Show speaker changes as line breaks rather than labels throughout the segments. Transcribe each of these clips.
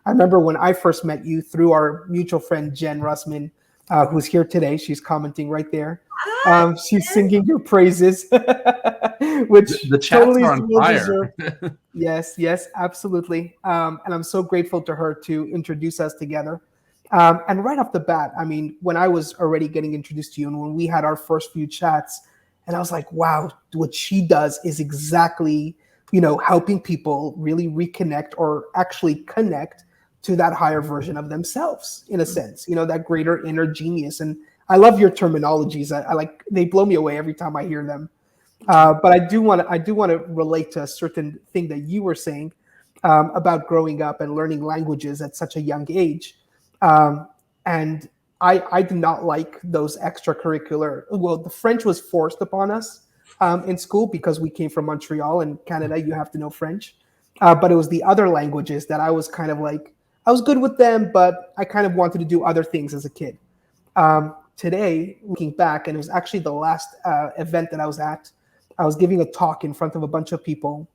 I remember when I first met you through our mutual friend, Jen Russman, who's here today. She's commenting right there.
Ah,
She's singing your praises, which
The chats
totally
are
is
on
well
fire.
deserved. Yes, yes, absolutely. And I'm so grateful to her to introduce us together. And right off the bat, I mean, when I was already getting introduced to you and when we had our first few chats, and I was like, wow, what she does is exactly, helping people really reconnect or actually connect to that higher version of themselves, in a sense, that greater inner genius. And I love your terminologies. I like, they blow me away every time I hear them. But I do want to relate to a certain thing that you were saying about growing up and learning languages at such a young age. And I did not like those extracurricular. Well, the French was forced upon us in school because we came from Montreal and Canada. You have to know French, but it was the other languages that I was kind of like, I was good with them, but I kind of wanted to do other things as a kid. Today, looking back, and it was actually the last event that I was at. I was giving a talk in front of a bunch of people.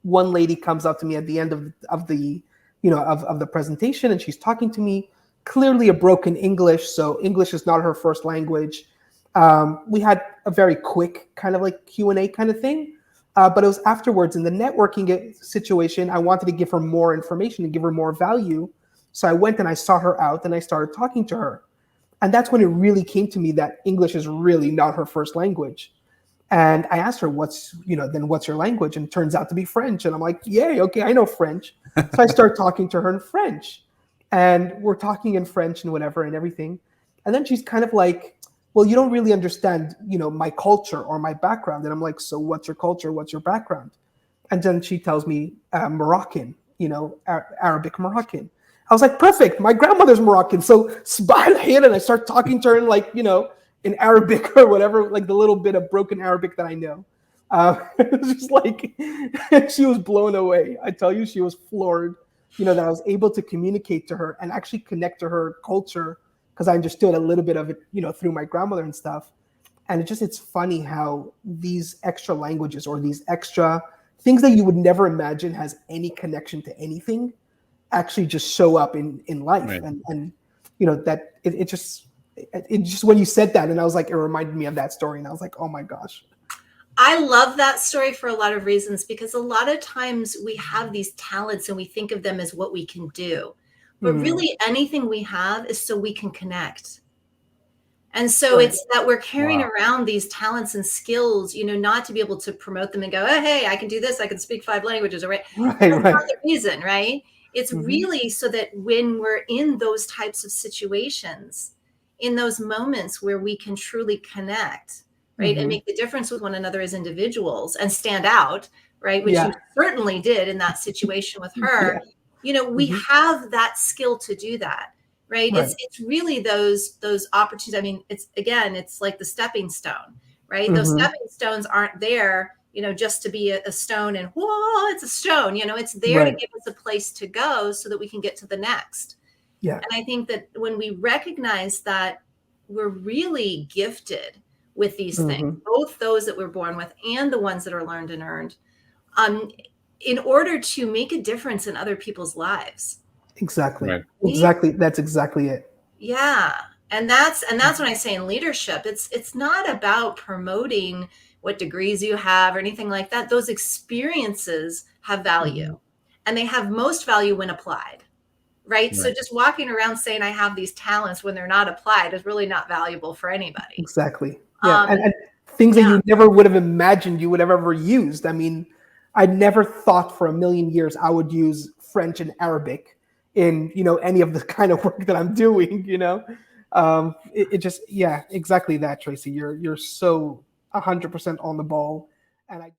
One lady comes up to me at the end of the of the presentation, and she's talking to me, clearly a broken English, so English is not her first language. We had a very quick kind of like Q&A kind of thing, but it was afterwards in the networking situation. I wanted to give her more information and give her more value, so I went and I saw her out and I started talking to her, and that's when it really came to me that English is really not her first language. And I asked her, what's your language? And it turns out to be French. And I'm like, yay, okay, I know French. So I start talking to her in French. And we're talking in French and whatever and everything. And then she's kind of like, well, you don't really understand, my culture or my background. And I'm like, so what's your culture? What's your background? And then she tells me Moroccan, Arabic Moroccan. I was like, perfect. My grandmother's Moroccan. So subhanallah, and I start talking to her in like, in Arabic or whatever, like the little bit of broken Arabic that I know. It was just like, she was blown away. I tell you, she was floored, that I was able to communicate to her and actually connect to her culture because I understood a little bit of it, through my grandmother and stuff. And it's funny how these extra languages or these extra things that you would never imagine has any connection to anything actually just show up in life.
Right.
And that it just when you said that, and I was like, it reminded me of that story, and I was like, oh my gosh.
I love that story for a lot of reasons, because a lot of times we have these talents and we think of them as what we can do, but really anything we have is so we can connect. And so
Right.
it's that we're carrying
Wow.
around these talents and skills, not to be able to promote them and go, oh, hey, I can do this, I can speak 5 languages, right?
Right,
That's
right.
not the reason, right? It's
Mhm.
really so that when we're in those types of situations, in those moments where we can truly connect, right, and
Mhm.
make the difference with one another as individuals and stand out, right, which
Yeah.
you certainly did in that situation with her. We
Mhm.
have that skill to do that, right?
Right.
It's really those opportunities. I mean, it's like the stepping stone, right? Those
Mhm.
stepping stones aren't there, just to be a stone and whoa, it's a stone. It's there to
Right.
give us a place to go so that we can get to the next.
Yeah.
And I think that when we recognize that we're really gifted with these things,
Mhm.
both those that we're born with and the ones that are learned and earned, um, in order to make a difference in other people's lives.
Exactly.
Right.
Exactly. That's exactly it.
Yeah. And that's when I say in leadership, it's not about promoting what degrees you have or anything like that. Those experiences have value,
Mhm.
and they have most value when applied. Right. So
Right.
just walking around saying I have these talents when they're not applied is really not valuable for anybody.
Exactly. Yeah.
Um,
And things that
yeah,
you never would have imagined you would have ever used. I mean, I never thought for a million years I would use French and Arabic in, any of the kind of work that I'm doing. It just, yeah, exactly that, Tracy. You're so 100% on the ball. And I